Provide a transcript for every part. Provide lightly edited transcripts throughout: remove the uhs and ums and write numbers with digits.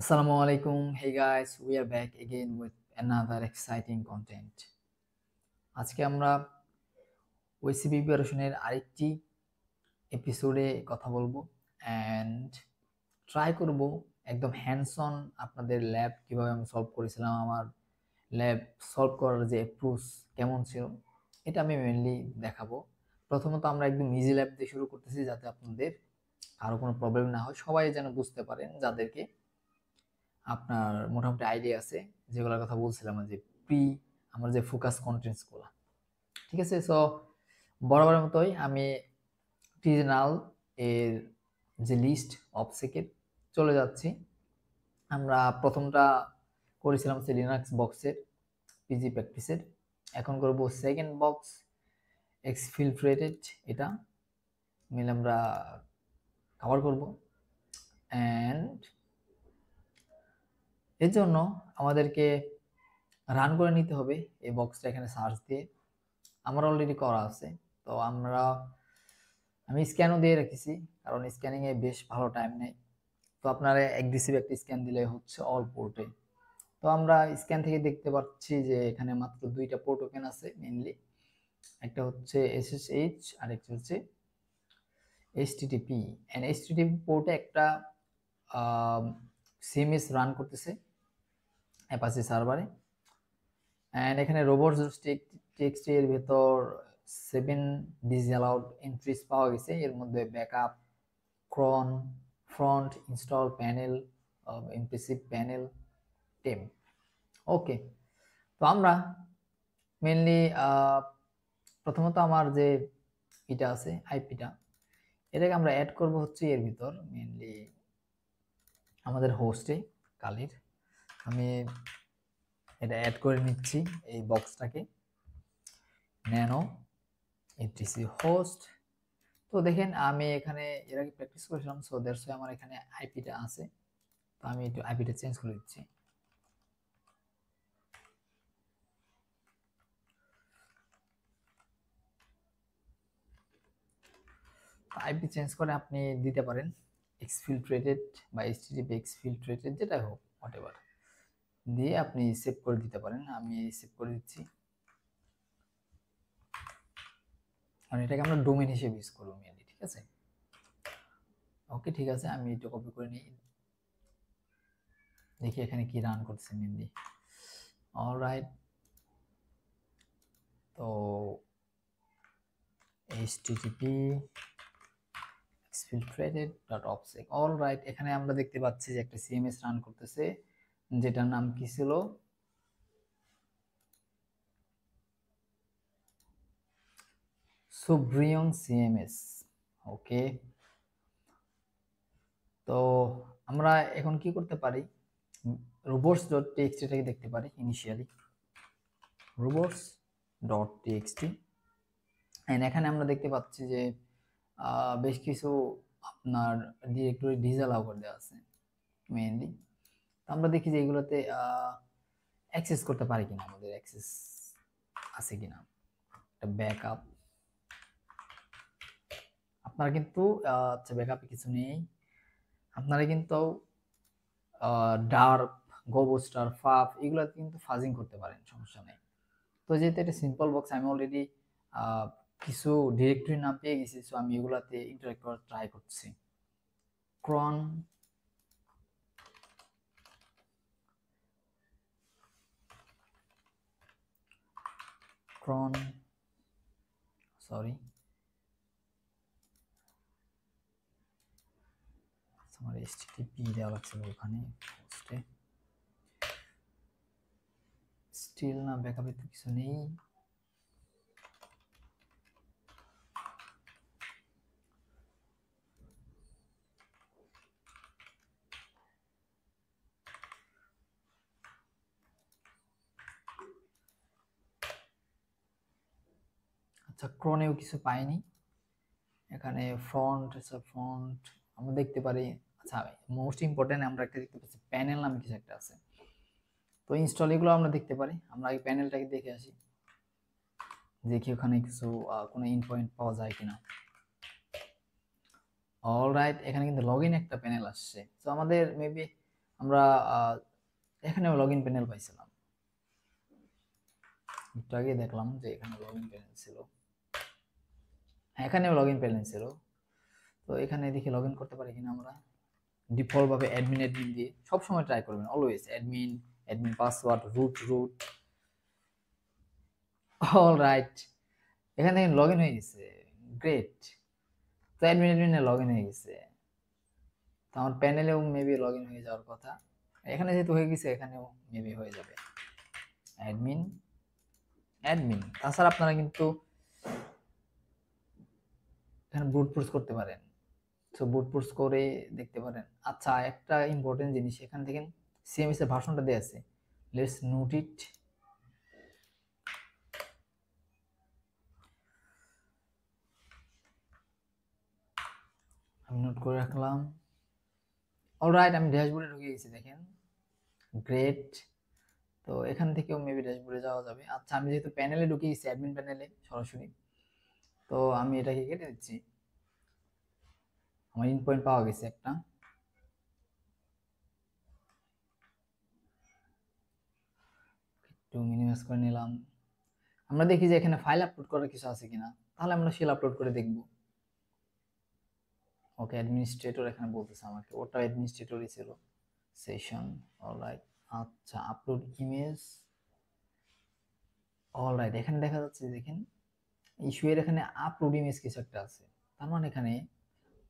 Assalamualaikum. Hey guys, we are back again with another exciting content. আজকে আমরা ওয়েসি প্রিপারেশনের আরেকটি এপিসোডে কথা বলবো অ্যান্ড ট্রাই করব একদম হ্যান্ডস অন আপনাদের ল্যাব কিভাবে আমি সলভ করেছিলাম, আমার ল্যাব সলভ করার যে অ্যাপ্রোচ কেমন ছিল এটা আমি মেনলি দেখাবো। প্রথমত আমরা একদম ইজি ল্যাব দিয়ে শুরু করতেছি যাতে আপনাদের কারো কোনো প্রবলেম না হয়, সবাই যেন বুঝতে পারেন যাদেরকে আপনার মোটামুটি আইডিয়া আছে, যেগুলোর কথা বলছিলাম যে প্রি আমার যে ফোকাস কন্টেন্টসগুলো। ঠিক আছে, সো বরাবরের মতোই আমি টিজনাল এর যে লিস্ট অবসেকের চলে যাচ্ছি। আমরা প্রথমটা করেছিলাম হচ্ছে লিনাক্স বক্সের পিজি প্র্যাকটিসের, এখন করব সেকেন্ড বক্স এক্সফিলট্রেটেড, এটা মিলে আমরা কভার করব। অ্যান্ড এর জন্য আমাদেরকে রান করে নিতে হবে এই বক্সটা এখানে সার্চ দিয়ে। আমার অলরেডি করা আছে, তো আমি স্ক্যানও দিয়ে রেখেছি কারণ স্ক্যানিং এ বেশ ভালো টাইম নেয়। তো আপনারা এগ্রেসিভ একটা স্ক্যান দিলে হচ্ছে অল পোর্টে। তো আমরা স্ক্যান থেকে দেখতে পাচ্ছি যে এখানে মাত্র দুইটা পোর্ট ওপেন আছে মেইনলি, একটা হচ্ছে এসএসএইচ আর একটা হচ্ছে এইচটিটিপি। এন্ড এইচটিটিপি পোর্টে একটা সিএমএস রান করতেছে অ্যাপাচি সার্ভারে। অ্যান্ড এখানে রোবটস টেক্সট এর ভেতর 7 ডিসঅ্যালাউড এন্ট্রিজ পাওয়া গেছে, এর মধ্যে backup, cron, front, install panel, implicit panel, temp. Okay, তো আমরা মেনলি প্রথমত আমার যে এটা আছে আইপিটা, এটাকে আমরা অ্যাড করব হচ্ছে এর ভিতর মেনলি আমাদের হোস্টে কালির। আমি এটা অ্যাড করে নিচ্ছি এই বক্সটাকে, ন্যানো এটিসি হোস্ট। তো দেখেন আমি এখানে এর আগে প্র্যাকটিস করেছিলাম, সো দ্যাটস ওয়াই আমার এখানে আইপিটা আছে। তো আমি একটু আইপিটা চেঞ্জ করে দিচ্ছি। আইপি চেঞ্জ করে আপনি দিতে পারেন এক্সফিল্ট্রেটেড বা এইচটিটিপি এক্সফিল্ট্রেটেড, যেটা হোক হোয়াটএভার দিয়ে আপনি সেভ করে দিতে পারেন। আমি সেভ করে দিচ্ছি কারণ এটাকে আমরা ডোমেন হিসেবে ইউজ করবো মেনলি। ঠিক আছে, ওকে ঠিক আছে, আমি এটা কপি করে নিই, দেখি এখানে কি রান করছে মেনলি। অলরাইট, তো http exfiltrated.obsec, অলরাইট, এখানে আমরা দেখতে পাচ্ছি যে একটা সিএমএস রান করতেছে যেটার নাম কি ছিল, সুব্রিয়ন সিএমএস। ওকে, তো আমরা এখন কি করতে পারি, robots.txt টাকে দেখতে পারি ইনিশিয়ালি, robots.txt। এন্ড এখানে আমরা দেখতে পাচ্ছি যে বেশ কিছু আপনার ডিরেক্টরি ডিসঅ্যালাউ করে দেওয়া আছে মেইনলি। তো আমরা দেখি যে এগুলোতে অ্যাক্সেস করতে পারি কিনা, আমাদের অ্যাক্সেস আছে কিনা। একটা ব্যাকআপ, আপনারা কিন্তু আচ্ছা ব্যাকআপে কিছু নেই, আপনারা কিন্তু ডার্প, গোবস্টার, ফাফ এগুলো কিন্তু ফাজিং করতে পারেন, সমস্যা নেই। তো যেহেতু এটা সিম্পল বক্স, আমি অলরেডি কিছু ডিরেক্টরি নাম পেয়ে গেছি, সো আমি এগুলাতে ইন্টারেক্ট করার ট্রাই করছি। ক্রন, ক্রন সরি, আমার এইচটিটিপি দেওয়া লাগছিল ওখানে পোস্টে, স্টিল না ব্যাকআপে তো কিছু নেই। আচ্ছা, ক্রনেও কিছু পাইনি এখানে। ফ্রন্ট, আচ্ছা ফ্রন্ট আমরা দেখতে পারি। আচ্ছা, মোস্ট ইম্পর্টেন্ট আমরা একটা দেখতে পাচ্ছি প্যানেল নামে কিছু একটা আছে, তো ইনস্টল এগুলো আমরা দেখতে পারি। আমরা এই প্যানেলটাকে দেখে আসি, দেখি ওখানে কিছু কোনো ইন পয়েন্ট পাওয়া যায় কিনা। অলরাইট, এখানে কিন্তু লগইন একটা প্যানেল আসছে, তো আমাদের মেবি আমরা এখানে লগ ইন প্যানেল পাইছিলাম, একটু আগে দেখলাম যে এখানে লগ ইন প্যানেল ছিল। হ্যাঁ, এখানেও লগ ইন প্যানেল ছিল। তো এখানে দেখি লগ ইন করতে পারি কিনা আমরা। ডিফল্ট ভাবে অ্যাডমিন দিয়ে সবসময় ট্রাই করবেন, always admin password root. All right, এখানে লগ ইন হয়ে গেছে, গ্রেট। তো অ্যাডমিনে লগ ইন হয়ে গেছে, তো আমার প্যানেলেও মেবি লগ ইন হয়ে যাওয়ার কথা। এখানে যেহেতু হয়ে গেছে এখানেও মেবি হয়ে যাবে। অ্যাডমিন তাছাড়া আপনারা কিন্তু এখানে ব্রুট ফোর্স করতে পারেন, তো ব্রুট ফোর্স করে দেখতে পারেন। আচ্ছা, একটা ইম্পর্টেন্ট জিনিস, এখান থেকে সিএমএস এর ভার্সনটা দেয়া আছে, লেটস নোট ইট। আমি নোট করে রাখলাম। অলরাইট, আমি ড্যাশবোর্ডে ঢুকে গেছি, দেখেন গ্রেট। তো এখান থেকেও মেবি ড্যাশবোর্ডে যাওয়া যাবে। আচ্ছা, আমি যেহেতু প্যানেলে ঢুকে গেছি, অ্যাডমিন প্যানেলে সরাসরি, তো আমি এটাকে কেটে দিচ্ছি। আমার ইন পয়েন্ট পাওয়া গেছে একটা। একটু মিনিমাইজ করে নিলাম। আমরা দেখি যে এখানে ফাইল আপলোড করার কিছু আছে কিনা, তাহলে আমরা সেল আপলোড করে দেখব। ওকে, অ্যাডমিনিস্ট্রেটর এখানে বলতেছে আমাকে, ওটা অ্যাডমিনিস্ট্রেটরই ছিল। Session, alright. আচ্ছা, আপলোড ইমেজ, অলরাইট। এখানে দেখা যাচ্ছে, দেখেন ইস্যু এর এখানে আপলোড ইমেজ কিছু একটা আছে, তার মানে এখানে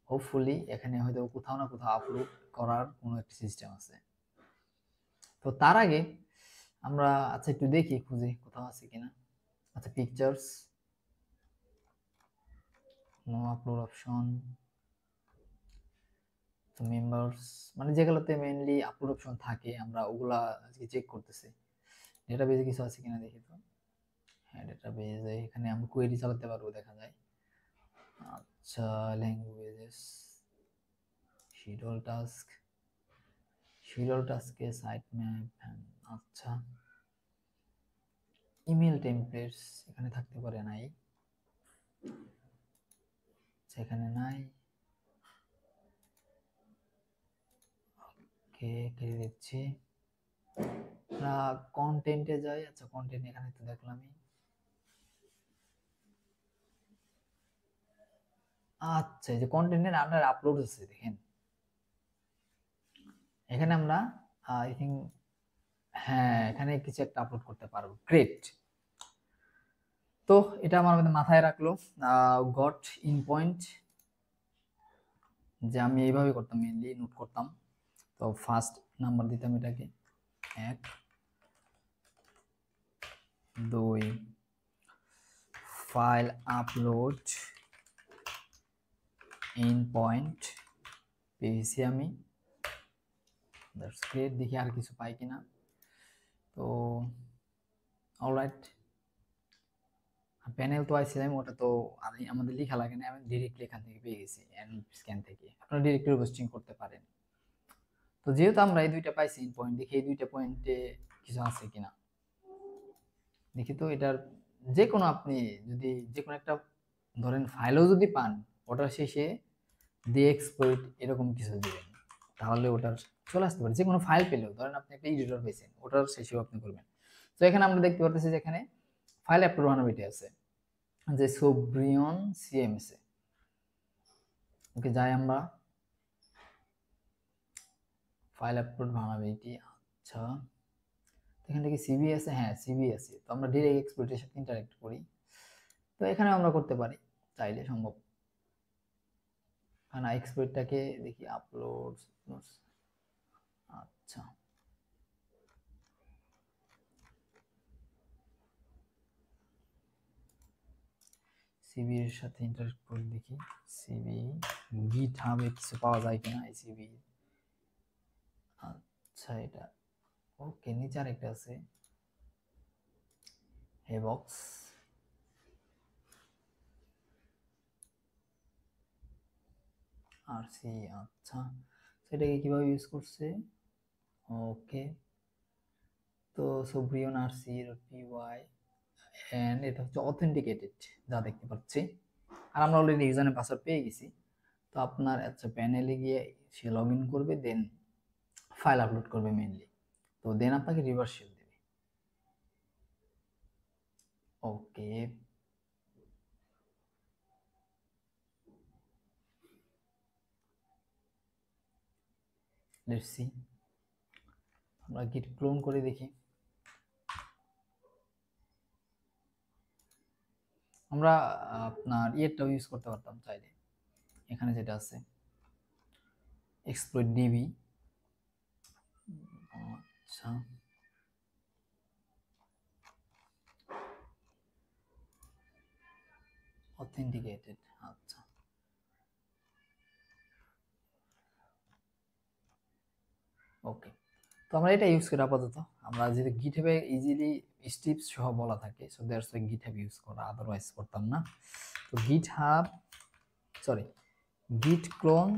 হোপফুলি এখানে হয়তো কোথাও না কোথাও আপলোড করার কোনো একটা সিস্টেম আছে। তো তার আগে আমরা আচ্ছা একটু দেখি, খুঁজে কোথাও আছে কিনা। আচ্ছা, পিকচার্স, নো আপলোড অপশন, তো মেম্বার্স, মানে যেগুলোতে মেইনলি আপলোড অপশন থাকে আমরা ওগুলা আজকে চেক করতেছি। ডেটাবেজে কিছু আছে কিনা দেখি তো। হ্যাঁ, ডেটাবেজে এখানে আমরা কোয়েরি চালাতে পারবো, দেখা যায়। আচ্ছা, ল্যাঙ্গুয়েজেস, শিডিউল টাস্কে সাইট ম্যাপ। আচ্ছা, ইমেল টেমপ্লেটস এখানে থাকতে পারে, নাই, সেখানে নাই। ওকে, কেটে দিচ্ছি। আমরা কন্টেন্টে যাই। আচ্ছা, কন্টেন্ট এখানে তো দেখলামই। আচ্ছা, এই যে কন্টেন্টের আন্ডার আপলোড আছে, দেখেন এখানে আমরা আই থিঙ্ক, হ্যাঁ এখানে কিছু একটা আপলোড করতে পারবো, গ্রেট। তো এটা আমার মাথায় রাখলো, গট ইন পয়েন্ট, যে আমি এইভাবে করতাম, মেইনলি নোট করতাম। তো ফার্স্ট নাম্বার দিতাম এটাকে 1, 2, ফাইল আপলোড ইন পয়েন্ট পেয়েছি আমি, দ্যাটস গ্রেট। দেখি আর কিছু পাই কিনা। তো অলরাইট, প্যানেল তো আইছিলাম, ওটা তো আমাদের লেখা লাগে না, আমি ডিরেক্টলি এখান থেকে পেয়ে গেছি, স্ক্যান থেকে। আপনারা ডিরেক্টলি পোস্টিং করতে পারেন। তো যেহেতু আমরা এই দুইটা পাইছি ইন পয়েন্ট, দেখি এই দুইটা পয়েন্টে কিছু আছে কিনা। দেখি তো, এটার যে কোনো, আপনি যদি যে কোনো একটা ধরেন ফাইলও যদি পান, ওটার শেষে দি এক্সপ্লয়েট এরকম কিছু দিবেন, তাহলে ওটার চলে আসতে পারে। যে কোনো ফাইল পেলেও, ধরেন আপনি একটা এডিটর পেয়েছেন, ওটার শেষেও আপনি করবেন। তো এখানে আমরা দেখতে পারতেছি যে এখানে ফাইল আপলোড বানাবিটি আছে, যে সোব্রিয়ন সিএমএস এ। ওকে, যাই আমরা ফাইল আপলোড বানাবিটি। আচ্ছা, এখান থেকে সিভি আছে, হ্যাঁ সিভি আছে। তো আমরা ডিরেক্ট এক্সপ্লয়েটের সাথে ইন্টারেক্ট করি, তো এখানে আমরা করতে পারি, চাইলে সম্ভব। কারণ এক্সপ্লয়েটটাকে দেখি, আপলোড। আচ্ছা, সিভি এর সাথে ইন্টারেক্ট করে দেখি, সিভি গিট হাবে কিছু পাওয়া যায় কিনা এই সিভি। আচ্ছা, এটা ওকে, নিচে আরেকটা আছে, হেবক্স। আর সি, আচ্ছা সেটাকে কিভাবে ইউজ করছে। ওকে, তো সোব্রিয়ন আর সি পি ওয়াই, এন্ড এটা হচ্ছে অথেন্টিকেটেড, যা দেখতে পাচ্ছি। আর আমরা অলরেডি ইউজার নেম পাসওয়ার্ড পেয়ে গেছি। তো আপনার আচ্ছা প্যানেলে গিয়ে সে লগ ইন করবে, দেন ফাইল আপলোড করবে মেনলি। তো দেন আপনাকে রিভার্স শেল দেবে। ওকে, লেটস সি, আমরা গিট ক্লোন করে দেখি। আমরা আপনার ইয়েরটাও ইউজ করতে পারতাম চাইলে, এখানে যেটা আছে এক্সপ্লয়েট ডিবি। আচ্ছা, অথেন্টিকেটেড, আচ্ছা ওকে। তো আমরা এটা ইউজ করি আপাতত। আমরা যেহেতু গিটহাবে ইজিলি স্টেপস সহ বলা থাকে, so that's why GitHub use করা, আদারওয়াইজ করতাম না। তো গিটহাব, সরি, গিট ক্লোন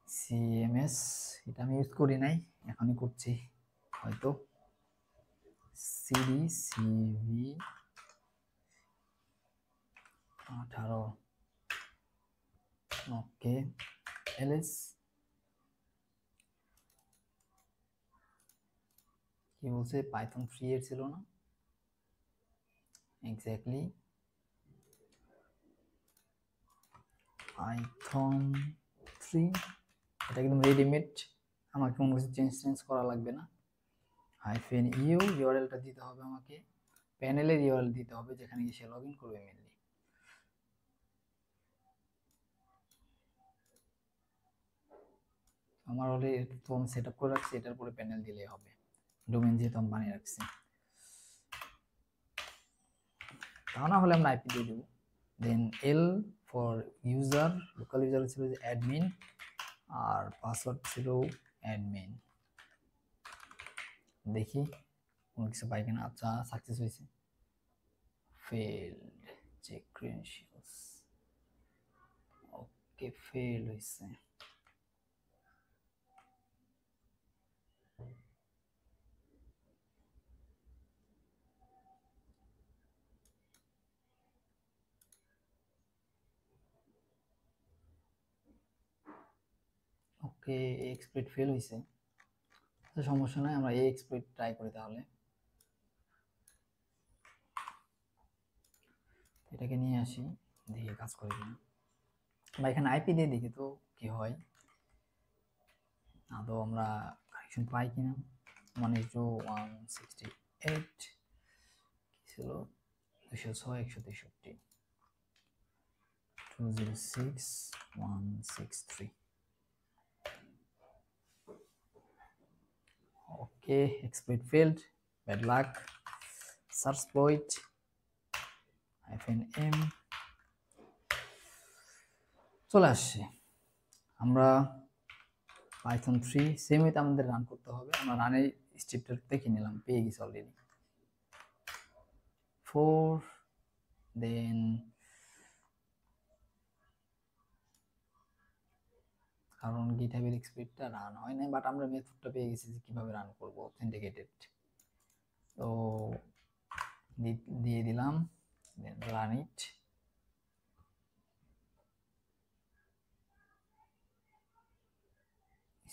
সিএমএস, এটা আমি ইউজ করি নাই, এখনই করছি হয়তো। সিডি সিভি 18, ওকে। এলএস কি বলছে, পাইথন 3 এর ছিল না এক্স্যাক্টলি, পাইথন 3, এটা একদম রেডিমেড, আমাকে কোনো কিছু চেঞ্জ করা লাগবে না। হাইফেন ইউ, ইউআরএলটা দিতে হবে আমাকে, প্যানেলের ইউআরএল দিতে হবে যেখানে গিয়ে সে লগ ইন করবে মেনলি। আমার অলরেডি তো আমি সেট আপ করে রাখছি, এটার পরে প্যানেল দিলেই হবে, ডোমেন যেহেতু আমি বানিয়ে রাখছি। তা না হলে আমরা আইপি দিয়ে দেবো। Then L for user, local user ছিল যে অ্যাডমিন, আর পাসওয়ার্ড ছিল অ্যাডমিন। দেখি কোনো কিছু পাই কিনা। আচ্ছা, সাকসেস হয়েছে। Failed, check credentials, okay fail হয়েছে। ওকে, এক্সপ্লয়েট ফেল হয়েছে, সমস্যা নাই, আমরা এই এক্সপ্লয়েট ট্রাই করি তাহলে। এটাকে নিয়ে আসি, দেখি কাজ করে কিনা। বা এখানে আইপি দিয়ে দেখি তো কি হয়, আদৌ আমরা কানেকশন পাই কিনা। 1:168 কি ছিল, 206 163, 206 163। Okay, exploit failed, bad luck, searchsploit -m চলে আসছে। আমরা পাইথন 3 সেম ওয়েতে আমাদের রান করতে হবে। আমরা রানের স্টেপটা দেখে নিলাম, পেয়ে গেছি অলরেডি 4, দেন কারণ গিটহাবের এক্সপ্লয়েটটা রান হয় না, বাট আমরা মেথডটা পেয়ে গেছি যে কিভাবে রান করব, অথেন্টিকেটেড। তো দিয়ে দিলাম, দেন রান ইট।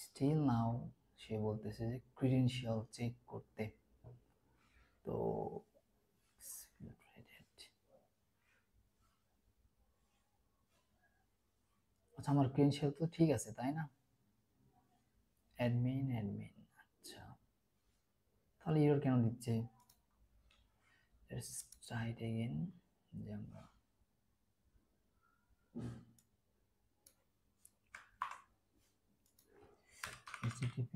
স্টিল নাও সে বলতেছে যে ক্রিডেনশিয়াল চেক করতে। তো আচ্ছা, আমার ক্রিডেনশিয়াল তো ঠিক আছে তাই না, অ্যাডমিন অ্যাডমিন, আচ্ছা তাহলে এরর কেন দিচ্ছে। লেটস ট্রাই ইট अगेन, যে আমরা http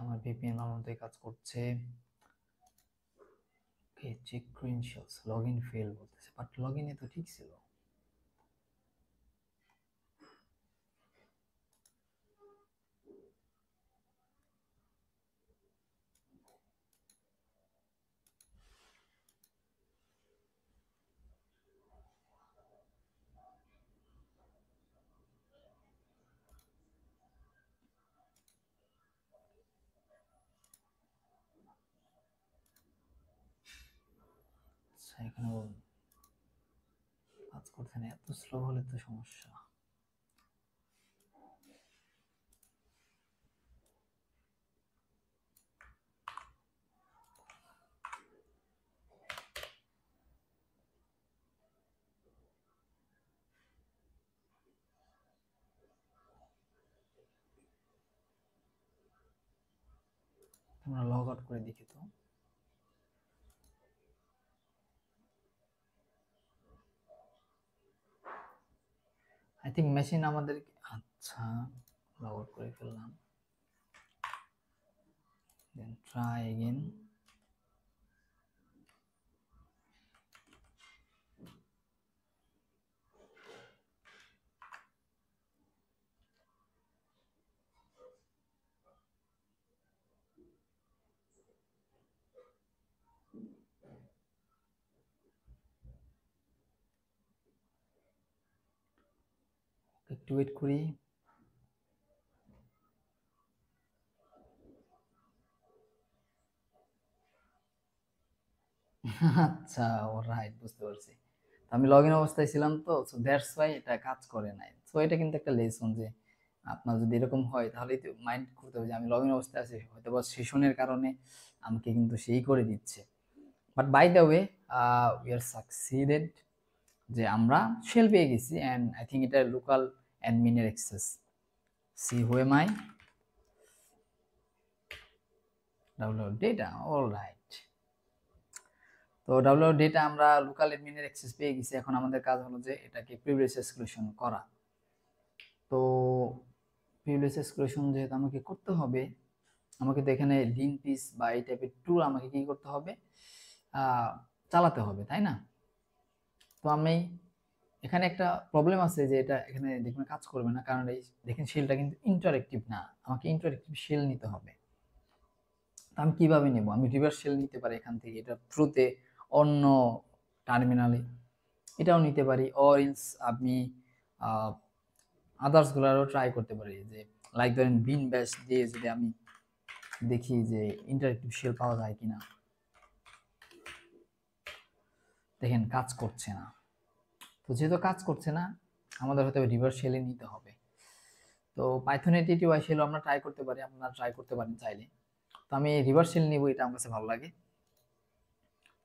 আমার ভিপিএন আমার মধ্যে কাজ করছে। ওকে, চেক ক্রেডেনশিয়ালস, লগইন ফেল বলতেছে, বাট লগইনে তো ঠিক ছিল। এখানে কাজ করছে না, এত স্লো হলে তো সমস্যা। আমরা লগ আউট করে দেখি তো। আই থিঙ্ক মেশিন আমাদের, আচ্ছা লগ আউট করে ফেললাম, দেন ট্রাই এগেইন। একটু ওয়েট করি। আচ্ছা রাইট, বুঝতে পারছি। আমি লগ ইন অবস্থায় ছিলাম তো, সো দ্যাটস ওয়াই এটা কাজ করে নাই। সো এটা কিন্তু একটা লেসন যে আপনার যদি এরকম হয় তাহলে তো মাইন্ড করতে হবে যে আমি লগ ইন অবস্থায় আছি, হয়তো বা সেশনের কারণে আমাকে কিন্তু সেই করে দিচ্ছে। But by the way we are succeeded, যে আমরা শেল পেয়ে গেছি। অ্যান্ড আই থিঙ্ক এটা লোকাল অ্যাডমিনের access. See who am I, download data, all right. তো ডাউনলোড ডেটা আমরা লোকাল অ্যাডমিনের অ্যাক্সেস পেয়ে গেছি। এখন আমাদের কাজ হলো যে এটাকে প্রিভিলেজ এক্সক্লুশন করা। তো প্রিভিলেজ এক্সক্লুশন যেহেতু আমাকে করতে হবে, আমাকে তো এখানে লিন পিস বা এই টাইপের টুল আমাকে কি করতে হবে, চালাতে হবে, তাই না? তো আমি এখানে একটা প্রবলেম আছে যে এটা এখানে দেখবেন কাজ করবে না, কারণ এই দেখেন শেলটা কিন্তু ইন্টারেক্টিভ না, আমাকে ইন্টারেক্টিভ শেল নিতে হবে। আমি কিভাবে নেব? আমি রিভার্স শেল নিতে পারি এখান থেকে, এটা থ্রুতে অন্য টার্মিনালে এটাও নিতে পারি, অর ইলস আমি আদার্সগুলোরও ট্রাই করতে পারি। যে লাইক ধরেন বিন ব্যাশ দিয়ে যদি আমি দেখি যে ইন্টারেক্টিভ শেল পাওয়া যায় কিনা। দেখেন কাজ করছে না। তো যেহেতু কাজ করছে না, আমাদের হয়তো রিভার্স শেলে নিতে হবে। তো পাইথনে টিটিওয়াই শেল আমরা ট্রাই করতে পারি, আপনারা ট্রাই করতে পারেন চাইলে। তো আমি রিভার্স শেল নিব, এটা আমার কাছে ভালো লাগে।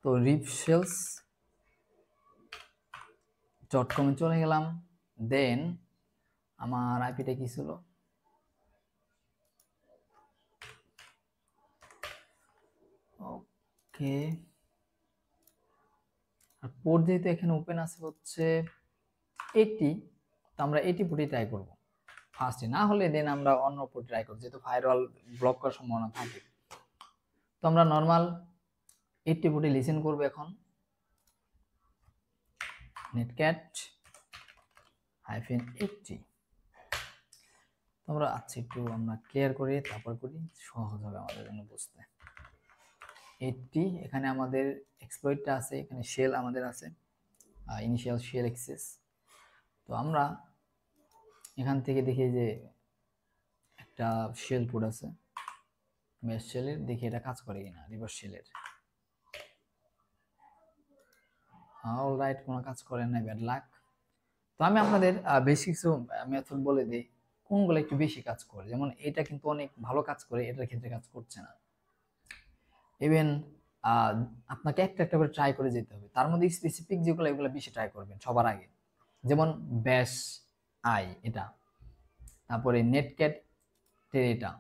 তো ripshells.com-এ চলে গেলাম। দেন আমার আইপিটা কি ছিল, ওকে। আর পোর্ট যেহেতু এখানে ওপেন আছে হচ্ছে 80, তো আমরা 80 পোর্টে ট্রাই করব ফার্স্টে, না হলে দেন আমরা অন্য পোর্ট ট্রাই করব, যেহেতু ফায়ারওয়াল ব্লক করার সম্ভাবনা থাকে। তো আমরা নর্মাল 80 পোর্টে লিসেন করব এখন। নেটক্যাট -80। তোমরা আচ্ছা একটু আমরা ক্লিয়ার করি, তারপর করি, সহজ হবে আমাদের জন্য বুঝতে। 80 এখানে আমাদের এক্সপ্লয়েটটা আছে, এখানে শেল আমাদের আছে, ইনিশিয়াল শেল অ্যাক্সেস। তো আমরা এখান থেকে দেখি যে একটা শেল কোড আছে মেশ শেলের, দেখি এটা কাজ করে কিনা রিভার্স শেলের। অলরাইট, কোনো কাজ করে না, ব্যাড লাক। তো আমি আপনাদের বেশি কিছু মেথড বলে দিই কোনগুলো একটু বেশি কাজ করে। যেমন এটা কিন্তু অনেক ভালো কাজ করে, এটার ক্ষেত্রে কাজ করছে না। ইভেন আপনাকে একটা একটা করে ট্রাই করে যেতে হবে, তার মধ্যে স্পেসিফিক যেগুলো এগুলো বেশি ট্রাই করবেন সবার আগে। যেমন ব্যাশ আই এটা, তারপরে নেটক্যাট এটা,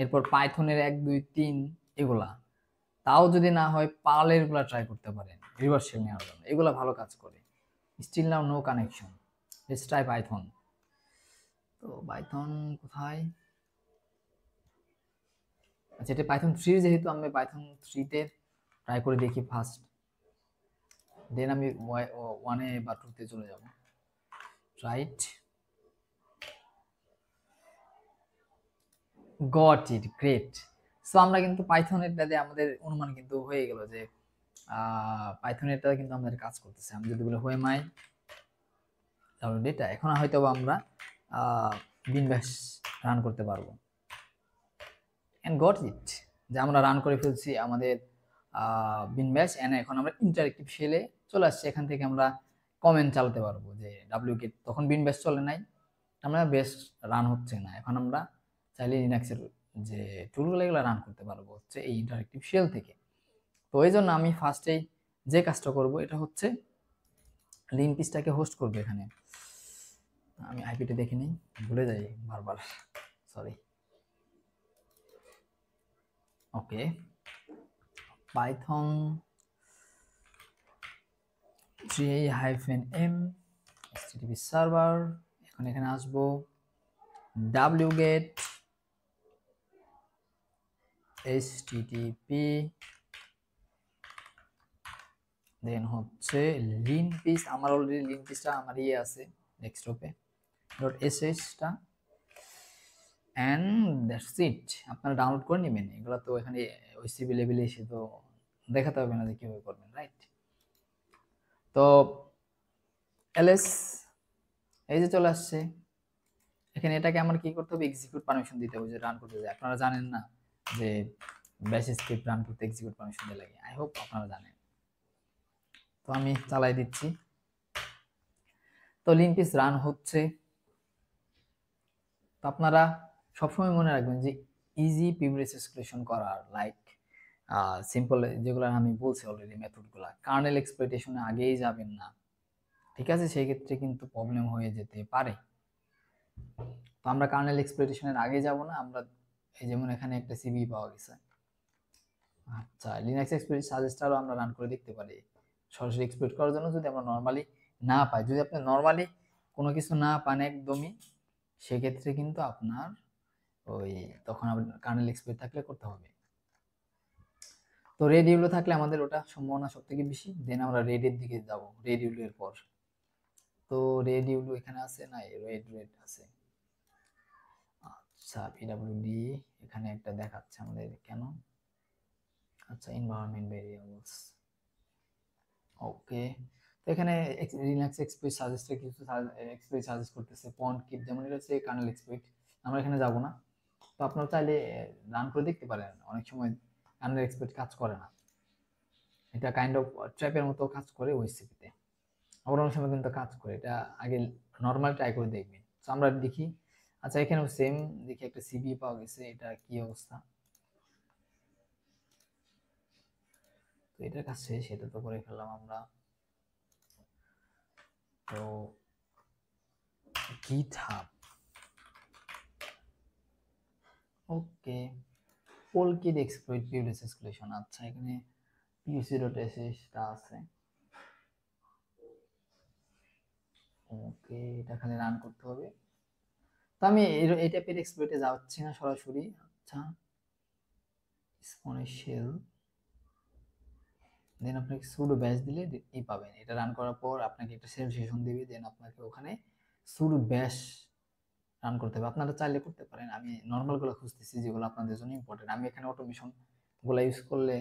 এরপর পাইথনের 1 2 3 এগুলা। তাও যদি না হয় পার্লের গুলা ট্রাই করতে পারেন রিভার্স শেল নেওয়ার জন্য, এগুলা ভালো কাজ করে। Still now no connection, let's try Python. তো পাইথন কোথায়, আচ্ছা এটা পাইথন 3, যেহেতু আমি পাইথন 3 তে ট্রাই করে দেখি ফার্স্ট, দেন আমি 1 এ বা 2 তে চলে যাব। Right, got it, great. So আমরা কিন্তু পাইথনেরটা দিয়ে আমাদের অনুমান কিন্তু হয়ে গেল যে পাইথনেরটা কিন্তু আমাদের কাজ করতেছে। আমি যদি বলি হোয়েম আই ডাউনলোড ডেটা, এখন হয়তো আমরা বিন ব্যাশ রান করতে পারবো। এন্ড গট ইট, যে আমরা রান করে ফেলছি, আমাদের বিন ব্যাশ এন্ড এখন আমরা ইন্টারেক্টিভ শেলে চলে আসছি। এখান থেকে আমরা কমেন্ট চালাতে পারবো যে ডাব্লিউ গেট, তখন বিন ব্যাশ চলে নাই, আমরা বেশ রান হচ্ছে না। এখন আমরা চাইলে লিনাক্সের যে টুলগুলো এগুলো রান করতে পারবো হচ্ছে এই ইন্টারেক্টিভ শেল থেকে। তো এই জন্য আমি ফার্স্টেই যে কাজটা করব এটা হচ্ছে লিনপিসটাকে হোস্ট করবো এখানে। আমি আইপিটা দেখে নিই, ভুলে যাই বারবার, সরি। ওকে, পাইথন 3a-m http সার্ভার, এখন এখানে আসবো wget http দেন হচ্ছে লিনপিস, আমার অলরেডি লিনপিসটা আমার আছে ডেস্কটপে .sh টা, অ্যান্ড দ্যাটস ইট। আপনারা ডাউনলোড করে নেবেন, এগুলো তো এখানে ওইসিবি লেভেলে এসে তো দেখাতে হবে না যে কীভাবে করবেন, রাইট? তো এলএস এই যে চলে আসছে, এখানে এটাকে আমার কি করতে হবে, এক্সিকিউট পারমিশন দিতে হবে, যে রান করতে যায়। আপনারা জানেন না যে ব্যাশ স্ক্রিপ্ট রান করতে এক্সিকিউট পারমিশন দিয়ে লাগে, আই হোপ আপনারা জানেন। তো আমি চালাই দিচ্ছি। তো লিনপিস রান হচ্ছে। তো আপনারা সবসময় মনে রাখবেন যে ইজি পিভিএস এক্সক্লুশন করার লাইক সিম্পল যেগুলো আমি বলছি অলরেডি মেথডগুলো, কার্নেল এক্সপ্লয়টেশনে আগেই যাবেন না, ঠিক আছে? সেই ক্ষেত্রে কিন্তু প্রবলেম হয়ে যেতে পারে। তো আমরা কার্নেল এক্সপ্লয়টেশনের আগে যাব না, আমরা এই যেমন এখানে একটা সিভি পাওয়া গেছে। আচ্ছা, লিনাক্স এক্সপ্লয়েট সাজেস্টারও আমরা রান করে দেখতে পারি সরাসরি এক্সপ্লয়েট করার জন্য। যদি আমরা নর্মালি না পাই, যদি আপনি নর্মালি কোনো কিছু না পান একদমই, সেক্ষেত্রে কিন্তু আপনার ওই তখন আবার কার্নেল এক্সপ্লয়েট থাকলে করতে হবে। তো রেড ইউলো থাকলে আমাদের ওটা সম্ভাবনা সব থেকে বেশি। দেন আমরা রেডের দিকে যাব, রেড ইউলো এর পর। তো রেড ইউলো এখানে আছে না, রেড আছে। আচ্ছা, পিডব্লিউডি এখানে একটা দেখাচ্ছে আমাদের কেন। আচ্ছা, এনভায়রনমেন্ট ভেরিয়েবলস, ওকে। তো এখানে লিনাক্স এক্সপ্লয়েট সাজেস্টে কিছু এক্সপ্লয়েট সাজেস্ট করতেছে, পন্ট কিট, যেমন এটা হচ্ছে কার্নেল এক্সপ্লয়েট। আমরা এখানে যাব না। তো আপনারা চাইলে রান করে দেখতে পারেন, অনেক সময় কার্নেল এক্সপ্লয়েট কাজ করে না, এটা কাইন্ড অফ ট্র্যাপের মতো কাজ করে ওইসিপিতে, আবার অনেক সময় কিন্তু কাজ করে। এটা আগে নর্মাল ট্রাই করে দেখবেন। তো আমরা দেখি। আচ্ছা, এখানেও সেম দেখি একটা সিবি পাওয়া গেছে, এটা কি অবস্থা। তো এটার কাজ শেষ, এটা তো করে ফেললাম আমরা। তো GitHub, ওকে, পোলকিট এক্সপ্লয়েট পিভিএস এক্সক্লুশন। আচ্ছা, এখানে puc.sh টা আছে, ওকে, এটা খালি রান করতে হবে। তো আমি এই টাইপের এক্সপ্লয়েটে যাচ্ছি না সরাসরি। আচ্ছা, স্পনেশিয়াল, দেন আপনাকে সুডো ব্যাশ দিলে এই পাবেন। এটা রান করার পর আপনাকে একটা সেল সেশন দিবে, দেন আপনাকে ওখানে সুডো ব্যাশ রান করতে হবে। আপনারা চাইলে করতে পারেন, আমি নর্মালগুলো খুঁজতেছি যেগুলো আপনাদের জন্য ইম্পর্টেন্ট। আমি এখানে অটোমেশন গুলো ইউজ করলে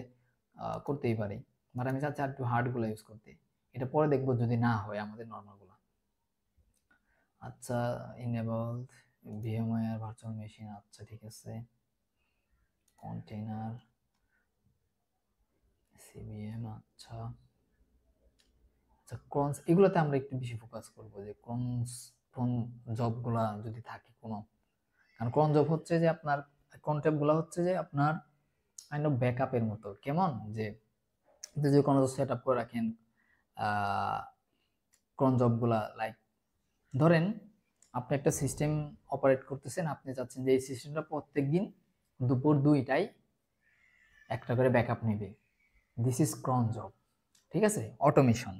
করতেই পারি, বাট আমি চাচ্ছি আর একটু হার্ডগুলো ইউজ করতে। এটা পরে দেখবো যদি না হয় আমাদের নর্মালগুলো। আচ্ছা, ইনেবল ভিএমওয়্যার ভার্চুয়াল মেশিন, আচ্ছা ঠিক আছে, কন্টেইনার সিভিএম, আচ্ছা আচ্ছা ক্রনস, এগুলোতে আমরা একটু বেশি ফোকাস করব, যে ক্রন জবগুলা যদি থাকে কোনো, কারণ ক্রন জব হচ্ছে যে আপনার কনটেপ্টগুলো হচ্ছে যে আপনার কাইন্ড অফ ব্যাকআপের মতো। কেমন যে যদি কোনো সেট আপ করে রাখেন ক্রন জবগুলা, লাইক ধরেন আপনি একটা সিস্টেম অপারেট করতেছেন, আপনি চাচ্ছেন যে এই সিস্টেমটা প্রত্যেকদিন দুপুর 2টায় একটা করে ব্যাকআপ নেবে, দিস ইজ ক্রন জব, ঠিক আছে, অটোমেশন।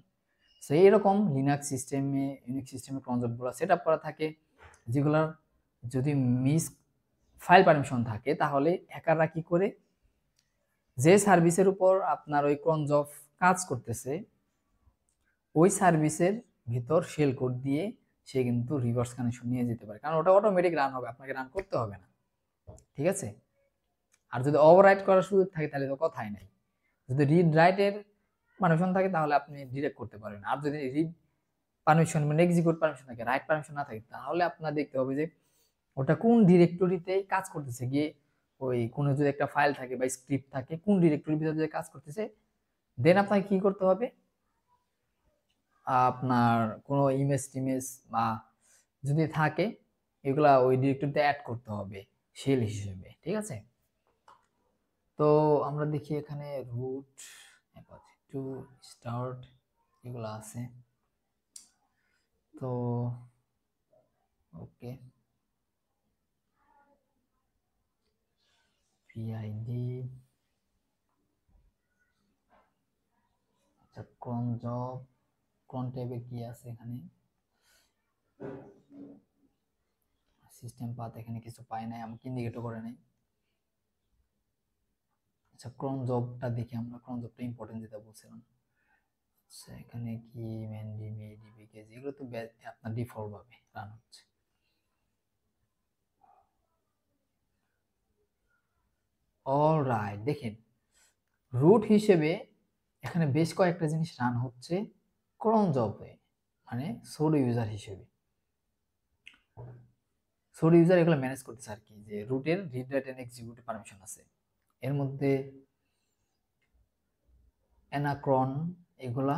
সো এইরকম লিনাক্স সিস্টেমে, ইউনিক্স সিস্টেমে ক্রন জবগুলো সেট আপ করা থাকে, যেগুলোর যদি মিস ফাইল পারমিশন থাকে, তাহলে হ্যাকাররা কি করে, যে সার্ভিসের উপর আপনার ওই ক্রন জব কাজ করতেছে, ওই সার্ভিসের ভিতর শেল কোড দিয়ে সে কিন্তু রিভার্স কানেকশন নিয়ে যেতে পারে, কারণ ওটা অটোমেটিক রান হবে, আপনাকে রান করতে হবে না, ঠিক আছে? আর যদি ওভাররাইট করার সুযোগ থাকে তাহলে তো কথাই নাই। যদি রিড রাইটের পারমিশন থাকে তাহলে আপনি ডিরেক্ট করতে পারেন, আর যদি রিড পারমিশন মানে এক্সিকিউট পারমিশন থাকে, রাইট পারমিশন না থাকে, তাহলে আপনার দেখতে হবে যে ওটা কোন ডিরেক্টরিতে কাজ করতেছে, গিয়ে ওই কোনো যদি একটা ফাইল থাকে বা স্ক্রিপ্ট থাকে, কোন ডিরেক্টরির ভিতরে যে কাজ করতেছে, দেন আপনাকে কি করতে হবে, আপনার কোনো ইমেজ টিমেজ বা যদি থাকে এগুলা ওই ডিরেক্টরিতে অ্যাড করতে হবে শেল হিসেবে, ঠিক আছে। তো আমরা দেখি এখানে রুট টু স্টার্ট এগুলো আছে। তো ওকে, পিআইডি, আচ্ছা ক্রন জব, ক্রন ট্যাবে কি আছে এখানে, সিস্টেম পাথ এখানে কিছু পাই নাই, আমাকে ইন্ডিকেটও করে নাই। আচ্ছা ক্রন জবটা দেখি আমরা, ক্রন জবটা ইম্পর্টেন্ট যেটা বলছিলাম। আচ্ছা এখানে কি ম্যানডিবি ডিবি কেজি এগুলো তো আপনার ডিফল্ট ভাবে রান হচ্ছে। অলরাইট, দেখেন রুট হিসেবে এখানে বেশ কয়েকটা জিনিস রান হচ্ছে ক্রন জবে, মানে সোডো ইউজার হিসেবে। সোডো ইউজার এগুলো ম্যানেজ করতেছে আর কি, যে রুটের read write and execute permission আছে এর মধ্যে, অ্যানাক্রন এগুলা।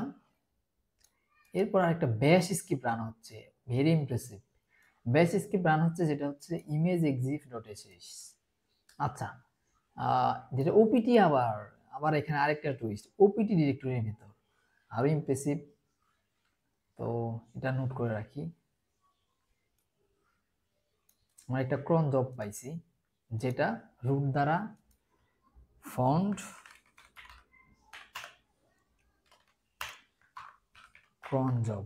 এরপর আরেকটা ব্যাশ স্ক্রিপ্ট রান হচ্ছে, very impressive. Bash script run হচ্ছে যেটা হচ্ছে ইমেজ এক্সিফ ডট এসএস। আচ্ছা, যেটা ওপিটি, আবার আবার এখানে আরেকটা টুইস্ট, ওপিটি ডিরেক্টরির ভিতর, আরো ইমপ্রেসিভ। তো এটা নোট করে রাখি। আমরা একটা ক্রন জব পাইছি যেটা রুট দ্বারা ফন্ট ক্রন জব,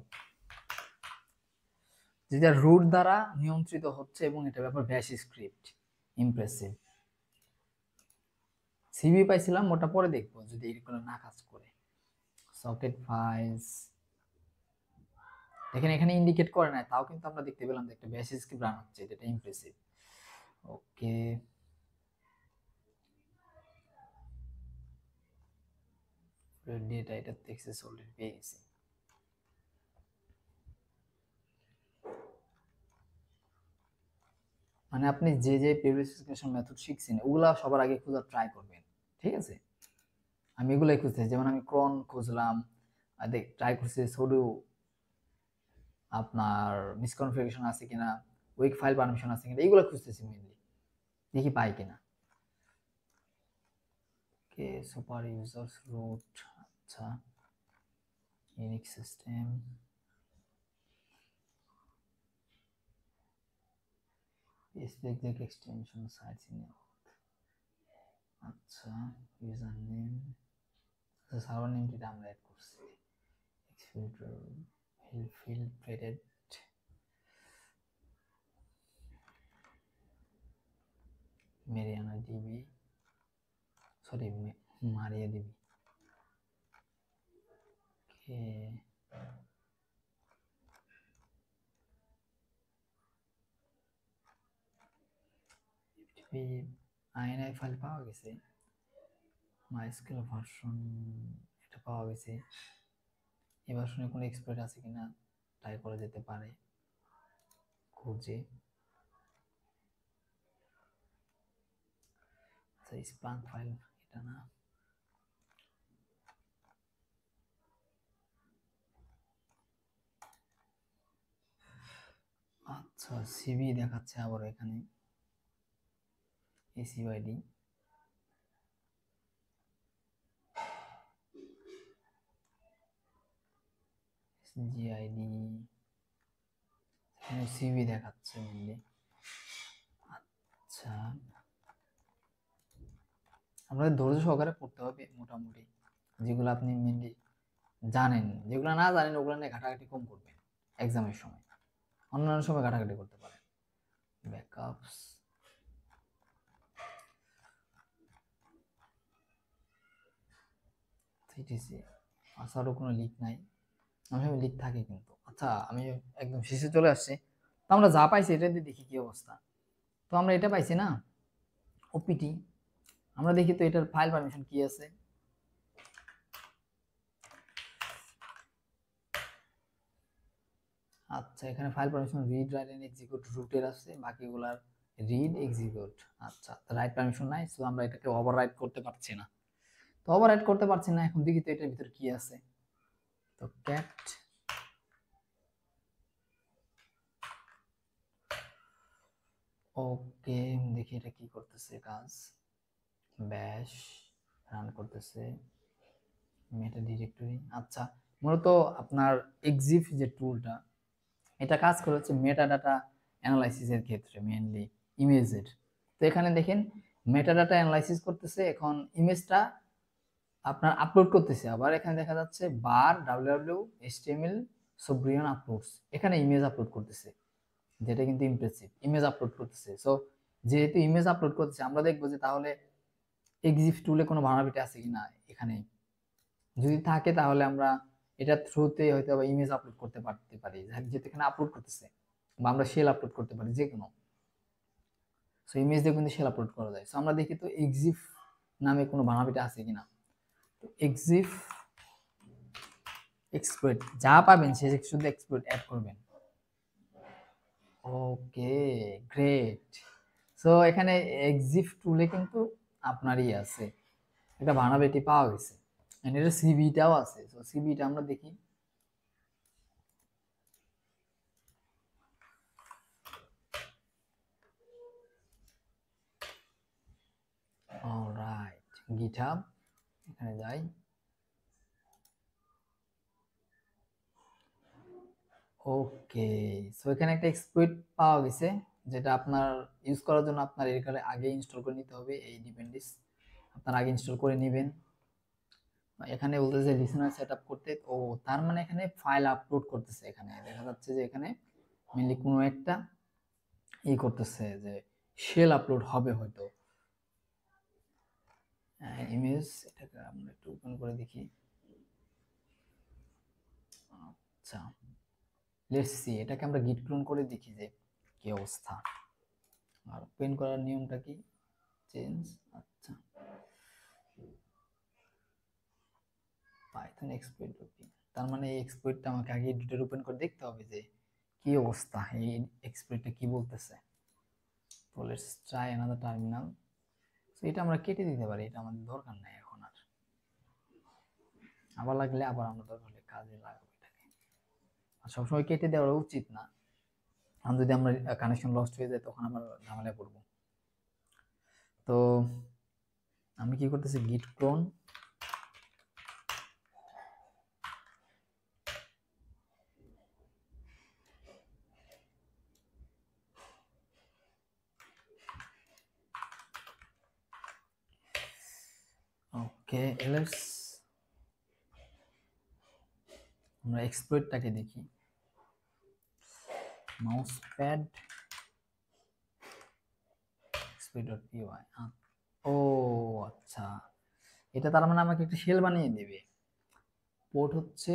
যেটা রুট দ্বারা নিয়ন্ত্রিত হচ্ছে এবং এটা ব্যাপার ব্যাশ স্ক্রিপ্ট, ইমপ্রেসিভ। সিভি পাইছিলাম, ওটা পরে দেখবো যদি এগুলো না কাজ করে। সকেট ফাইলস দেখেন এখানে ইন্ডিকেট করে না, তাও কিন্তু আমরা দেখতে পেলাম যে একটা ব্যাশ স্ক্রিপ্ট রান হচ্ছে, এটা ইমপ্রেসিভ। ওকে, ডেটা এটা অ্যাক্সেস অলরেডি পেয়ে গেছি। মানে আপনি যে যে প্রিভিয়াস মেথড শিখছেন ওগুলা সবার আগে খোঁজার ট্রাই করবেন, ঠিক আছে। আমি এগুলাই খুঁজতেছি, যেমন আমি ক্রন খুঁজলাম, দেখ ট্রাই করছি সুডো আপনার মিসকনফিগারেশন আছে কিনা, উইক ফাইল পারমিশন আছে কিনা, এগুলো খুঁজতেছি মেইনলি, দেখি পাই কিনা। ওকে, সুপার ইউজার্স রুট, আচ্ছা unique system, specific extension sites in, আচ্ছা ইউজার নেম, আচ্ছা সার্ভার নেমটা আমরা অ্যাড করছি, exfilter filtrated, Mariana DB, sorry Maria DB. Okay, INI file পাওয়া গেছে, মাইস্কেল ভার্সন এটা পাওয়া গেছে, এই ভার্সনে কোনো এক্সপ্লয়েট আছে কিনা ট্রাই করা যেতে পারে খুঁজে। আচ্ছা স্প্লাঙ্ক ফাইল এটা না, আচ্ছা সিভি দেখাচ্ছে আবার এখানে, এসইউআইডি, জিআইডি, এখানে সিভি দেখাচ্ছে মেনলি। আচ্ছা আমাদের ধৈর্য সহকারে পড়তে হবে মোটামুটি, যেগুলো আপনি মেনলি জানেন, যেগুলো না জানেন ওগুলো নিয়ে ঘাটাঘাটি কম করবেন এক্সামের সময়, অন্যান্য সময় ঘাটাঘাটি করতে পারেন। ব্যাকআপস, সিটিসি, আসারও কোনো লিক নাই, আমি লিক থাকে কিন্তু। আচ্ছা আমি একদম শেষে চলে আসছি, তো আমরা যা পাইছি এটা দিয়ে দেখি কি অবস্থা। তো আমরা এটা পাইছি না, ওপিটি, আমরা দেখি তো এটার ফাইল পারমিশন কি আছে। আচ্ছা এখানে file permission read write and execute রুটের আছে, বাকিগুলার রিড এক্সিকিউট। আচ্ছা, রাইট পারমিশন নাই, সো আমরা এটাকে ওভাররাইট করতে পারছি না। তো ওভাররাইট করতে পারছি না, এখন দেখি তো এটার ভিতর কি আছে। তো ক্যাট ওকে, দেখি এটা কি করতেছে কাজ। ব্যাশ রান করতেছে মেটা ডিরেক্টরি। আচ্ছা, মূলত আপনার এক্সিফ যে টুলটা, এটা কাজ করে হচ্ছে মেটা ডাটা অ্যানালাইসিসের ক্ষেত্রে, মেইনলি ইমেজের। তো এখানে দেখেন মেটা ডাটা অ্যানালাইসিস করতেছে, এখন ইমেজটা আপনার আপলোড করতেছে। আবার এখানে দেখা যাচ্ছে বার www html সোব্রিয়ন আপলোডস, এখানে ইমেজ আপলোড করতেছে, যেটা কিন্তু ইমপ্রেসিভ, ইমেজ আপলোড করতেছে। সো যেহেতু ইমেজ আপলোড করতেছে, আমরা দেখবো যে তাহলে এক্সিফ টুলে কোনো ভাড়াবিটা আছে কিনা এখানে। যদি থাকে তাহলে আমরা এটা থ্রুতে হয়তো ইমেজ আপলোড করতে পারি, যেহেতু এখানে আপলোড করতেছে, বা আমরা শেল আপলোড করতে পারি, যে কোনো। সো ইমেজ দিয়ে কিন্তু শেল আপলোড করা যায়। সো আমরা দেখি তো এক্সিফ নামে কোনো ভাড়াবিটা আছে কিনা। তো এক্সিফ এক্সপ্লয়েট যা পাবেন সে শুধু এক্সপ্লয়েট অ্যাড করবেন। ওকে, গ্রেট। সো এখানে এক্সিফ টুলে কিন্তু আপনারই আছে, এটা ভাড়াবিটি পাওয়া গেছে, এটা সিভিটাও আছে। সো সিভিটা আমরা দেখি। অলরাইট, গিটহাব, এখানে যাই। ওকে, সো এখানে একটা এক্সপ্লয়েট পাওয়া গেছে, যেটা আপনার ইউজ করার জন্য আপনার এখানে আগে ইনস্টল করে নিতে হবে। এই ডিপেন্ডেন্স আপনার আগে ইনস্টল করে নেবেন। এখানে বলতেছে লিসেনার সেটআপ করতে, ও তার মানে এখানে ফাইল আপলোড করতেছে। এখানে দেখা যাচ্ছে যে এখানে মেনলি কোনো একটা করতেছে, যে শেল আপলোড হবে হয়তো। ইমেজ, এটাকে আমরা একটু ওপেন করে দেখি। আচ্ছা, লেটস সি, এটাকে আমরা গিট ক্লোন করে দেখি যে কি অবস্থা। আর ওপেন করার নিয়মটা কি, চেঞ্জ। আচ্ছা, পাইথন এক্সপ্লয়েট ওপেন, তার মানে এই এক্সপ্লয়েটটা আমাকে আগে এডিটর ওপেন করে দেখতে হবে যে কি অবস্থা, এই এক্সপ্লয়েটটা কি বলতেছে। তো let's try another terminal. So এটা আমরা কেটে দিতে পারি, এটা আমাদের দরকার নাই এখন আর। আবার লাগলে আবার আমরা দরকার হলে কাজে লাগাবো এটাকে। আর সবসময় কেটে দেওয়া উচিত না, আর যদি আমরা কানেকশন লস্ট হয়ে যায় তখন আমরা ঝামেলায় পড়বো। তো আমি কি করতেছি, গিট ক্লোন। ওকে, এলএস আমরা এক্সপ্লয়েটটাকে দেখি। Mouse pad exploit.py। ও আচ্ছা, এটা তার মানে আমাকে একটা শেল বানিয়ে দেবে। পোর্ট হচ্ছে,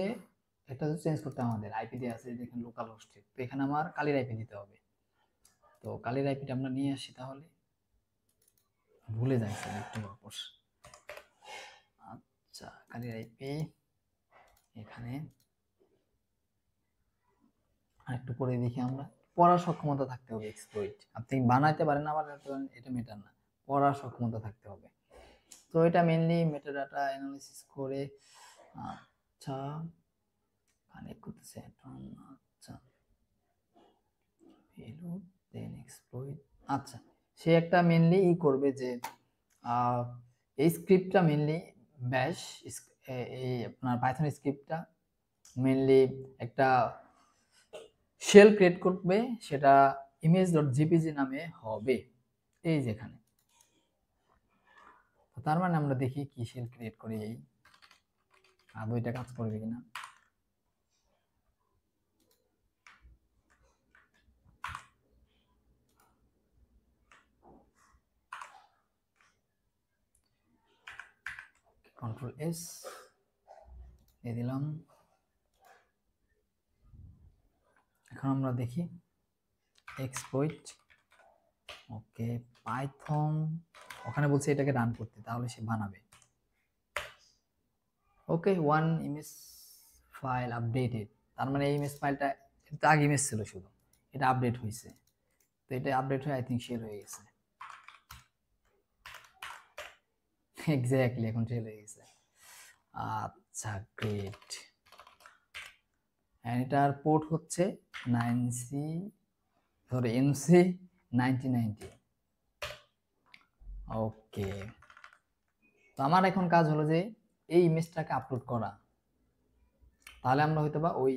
এটা হচ্ছে চেঞ্জ করতে আমাদের আইপি দিয়ে আছে যেখানে লোকাল হোস্টে, তো এখানে আমার কালির আইপি দিতে হবে। তো কালির আইপিটা আমরা নিয়ে আসি তাহলে, ভুলে যাই স্যার একটু পর। আচ্ছা, কালির আইপি এখানে, আর একটু পরে দেখি আমরা। পড়ার সক্ষমতা থাকতে হবে এক্সপ্লয়েট, আপনি বানাইতে পারেন আবার এটা মেটার না, পড়ার সক্ষমতা থাকতে হবে। তো এটা মেইনলি মেটাডাটা অ্যানালাইসিস করে। আচ্ছা, কানেক্ট করতেছে এখন। আচ্ছা, পেলোড দেন এক্সপ্লয়েট। আচ্ছা, সে একটা মেইনলি করবে যে এই স্ক্রিপ্টটা মেইনলি ব্যাশ, এই আপনার পাইথন স্ক্রিপ্টটা মেইনলি একটা শেল ক্রিয়েট করবে, সেটা image.jpg নামে হবে, এই যেখানে। তার মানে আমরা দেখি কি শেল ক্রিয়েট করি, এই আদৌ এটা কাজ করবে কিনা। কন্ট্রোল এস দিয়ে দিলাম। এখন আমরা দেখি এক্সপ্লয়েট। ওকে, পাইথন, ওখানে বলছে এটাকে রান করতে, তাহলে সে বানাবে। ওকে, ওয়ান ইমেজ ফাইল আপডেটেড, তার মানে এই ইমেজ ফাইলটা, এটা আগে ইমেজ ছিল শুধু, এটা আপডেট হয়েছে। তো এটা আপডেট হয়ে আই থিঙ্ক শেয়ার হয়ে গেছে। এক্স্যাক্টলি, এখন শেয়ার হয়ে গেছে। আচ্ছা, গ্রেট। এটার পোর্ট হচ্ছে 9C, সরি MC 9090। ওকে, তো আমার এখন কাজ হলো যে এই ইমেজটাকে আপলোড করা। তাহলে আমরা হয়তো বা ওই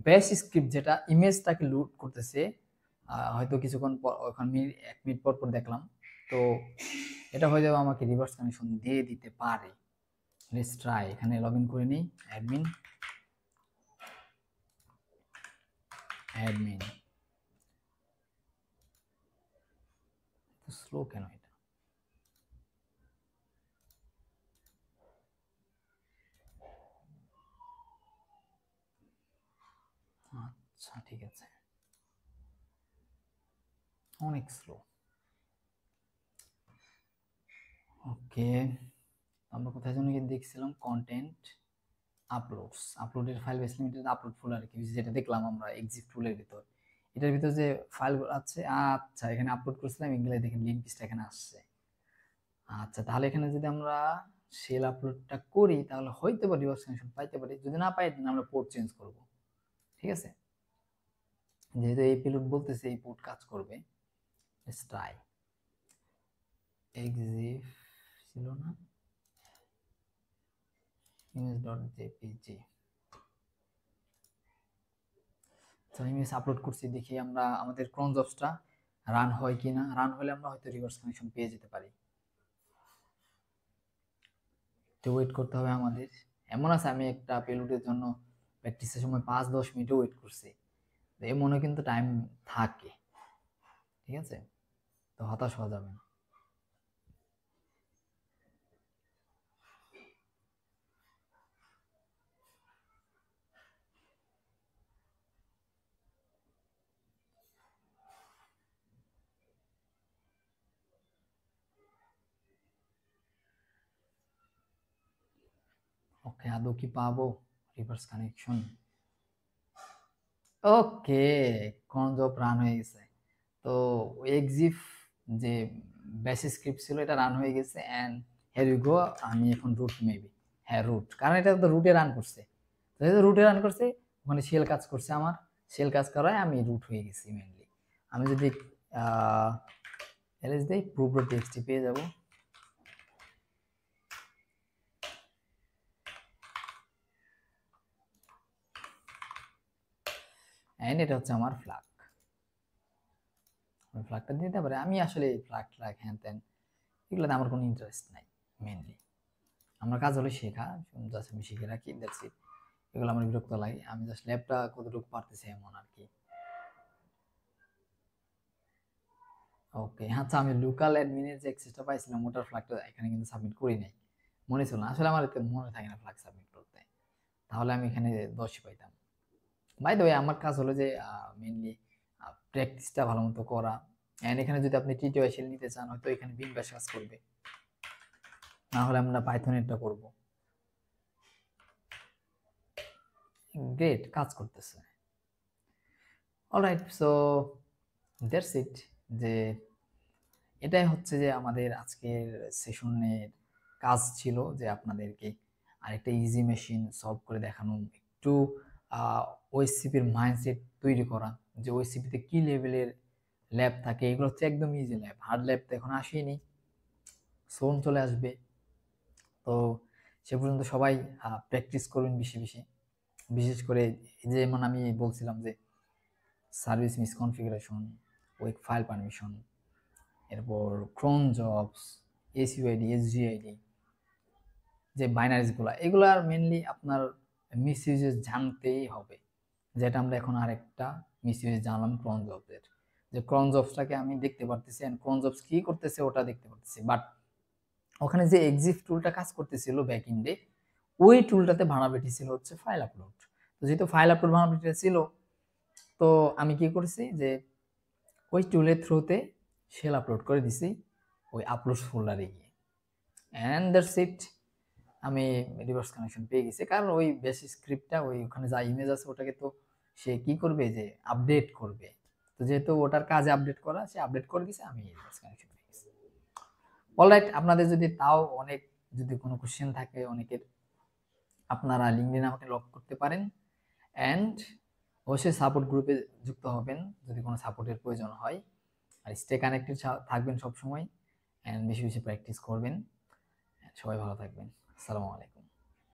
বেস স্ক্রিপ্ট যেটা ইমেজটাকে লোড করতেছে, হয়তো কিছুক্ষণ পর, ওখানে 1 মিনিট পর পর দেখলাম, তো এটা হয়ে যাবে আমাকে রিভার্স কানেকশন দিয়ে দিতে পারে। Let's try. এখানে লগ ইন করে নিই, অ্যাডমিন স্লো কেন এটা? আচ্ছা ঠিক আছে, অনেক স্লো। ওকে, আমরা কোথায় যেন দেখছিলাম, কন্টেন্ট আপলোডের file base limited upload folder কি, যেটা দেখলাম আমরা এক্সিট টুলের ভিতর। এটার ভিতর যে ফাইলগুলো আছে, আচ্ছা এখানে আপলোড করেছিলাম, এগুলো দেখেন লিঙ্ক পিসটা এখানে আসছে। আচ্ছা, তাহলে এখানে যদি আমরা সেল আপলোডটা করি তাহলে হয়তো বা রিভার্স কানেকশন পাইতে পারি, যদি না পাই তাহলে আমরা পোর্ট চেঞ্জ করব। ঠিক আছে, যেহেতু এই পেলোড বলতেছে এই পোর্ট কাজ করবে। Let's try. এক্সিফ ছিল না, image.jpg। তো ইমেজ আপলোড করছি, দেখি আমরা আমাদের ক্রন জবসটা রান হয় কিনা। রান হলে আমরা হয়তো রিভার্স কানেকশন পেয়ে যেতে পারি। তো ওয়েট করতে হবে আমাদের। এমন আছে আমি একটা পেলোডের জন্য প্র্যাকটিসের সময় 5-10 মিনিটও ওয়েট করছি, তো এমনও কিন্তু টাইম থাকে। ঠিক আছে, তো হতাশ হওয়া যাবে না। ওকে, আদৌ কি পাবো রিভার্স কানেকশন? ওকে, কোন জব রান হয়ে গেছে। তো এক্সিফ যে বেসিক স্ক্রিপ্ট ছিল এটা রান হয়ে গেছে, এন্ড হিয়ার ইউ গো। আমি এখন রুট মেবি, হ্যাঁ রুট, কারণ এটা তো রুটে রান করছে। তো যেহেতু রুটে রান করছে, ওখানে শেল কাজ করছে, আমার শেল কাজ করায় আমি রুট হয়ে গেছি মেনলি। আমি যদি এলএস দেই, প্রুভ ডট টিএক্সটি পেয়ে যাব। এন্ড এটা হচ্ছে আমার ফ্ল্যাগ। ফ্ল্যাগটা দিতে পারে, আমি আসলে ফ্ল্যাগ ফ্ল্যাগ হ্যান ত্যান এগুলোতে আমার কোনো ইন্টারেস্ট নাই মেনলি। আমার কাজ হলো শেখা, জাস্ট আমি শিখে রাখি, দ্যাটস ইট। এগুলো আমার বিরক্ত লাগে, আমি জাস্ট ল্যাবটা কতটুকু পারতেছি এমন আর কি। ওকে, আচ্ছা, আমি লোকাল অ্যাডমিনের যে অ্যাক্সেসটা পাইছিলাম ওটার ফ্ল্যাগটা এখানে কিন্তু সাবমিট করি নাই, মনে ছিল না আসলে, আমার এতে মনে থাকে না ফ্ল্যাগ সাবমিট করতে, তাহলে আমি এখানে 10 পাইতাম। বাই দ্য ওয়ে, আমার কাজ হলো যে মেইনলি প্র্যাকটিসটা ভালো মতো করা। এন্ড এখানে যদি আপনি টিটিওয়াইসেল নিতে চান, হয়তো এখানে বিন ব্যাশ কাজ করবে, না হলে আমরা পাইথনেরটা করব। গ্রেট, কাজ করতেছে। Alright, so that's it. যে এটাই হচ্ছে যে আমাদের আজকের সেশনের কাজ ছিল, যে আপনাদেরকে আরেকটা ইজি মেশিন সলভ করে দেখানো, একটু ওএসসিপির মাইন্ডসেট তৈরি করা, যে ওএসসিপিতে কি লেভেলের ল্যাব থাকে। এগুলো হচ্ছে একদম ইজি ল্যাব, হার্ড ল্যাব তো এখন আসেনি, সোন চলে আসবে। তো সে পর্যন্ত সবাই প্র্যাকটিস করুন বেশি বেশি, বিশেষ করে যেমন আমি বলছিলাম যে সার্ভিস মিসকনফিগারেশন, উইক ফাইল পারমিশন, এরপর ক্রন জবস, এসইউআইডি, এসজিআইডি, যে বাইনারিজগুলো, এগুলার মেনলি আপনার মিসইউজেস জানতেই হবে। যেটা আমরা এখন আরেকটা মিসইউজ জানলাম ক্রন জবসের, যে ক্রন জবসটাকে আমি দেখতে পারতেছি, এন্ড ক্রন জবস কি করতেছে ওটা দেখতে পারতেছি, বাট ওখানে যে এক্সিফ টুলটা কাজ করতেছিল ব্যাক এন্ডে, ওই টুলটাতে ভার্নাবিলিটি ছিল হচ্ছে ফাইল আপলোড। তো যেহেতু ফাইল আপলোড ভার্নাবিলিটি ছিল, তো আমি কি করছি যে ওই টুলের থ্রুতে শেল আপলোড করে দিছি ওই আপলোড ফোল্ডারে গিয়ে, অ্যান্ড দ্যাটস ইট। আমি রিভার্স কানেকশন পেয়ে গেছি, কারণ ওই বেসিক স্ক্রিপ্টটা ওই ওখানে যা ইমেজ আছে ওটাকে তো সে কি করবে, যে আপডেট করবে, তো যেহেতু ওটার কাজে আপডেট করা, সে আপডেট করে দিছে, আমি কানেকশন হয়ে গেছে। অলরাইট, আপনাদের যদি তাও অনেক যদি কোনো কোশ্চেন থাকে অনেকের, আপনারা লিঙ্কডইনে আমাকে লক করতে পারেন। অ্যান্ড অবশ্যই সাপোর্ট গ্রুপে যুক্ত হবেন যদি কোনো সাপোর্টের প্রয়োজন হয়। আর স্টে কানেক্টেড থাকবেন সবসময়, অ্যান্ড বেশি বেশি প্র্যাকটিস করবেন। সবাই ভালো থাকবেন। আসসালামু আলাইকুম।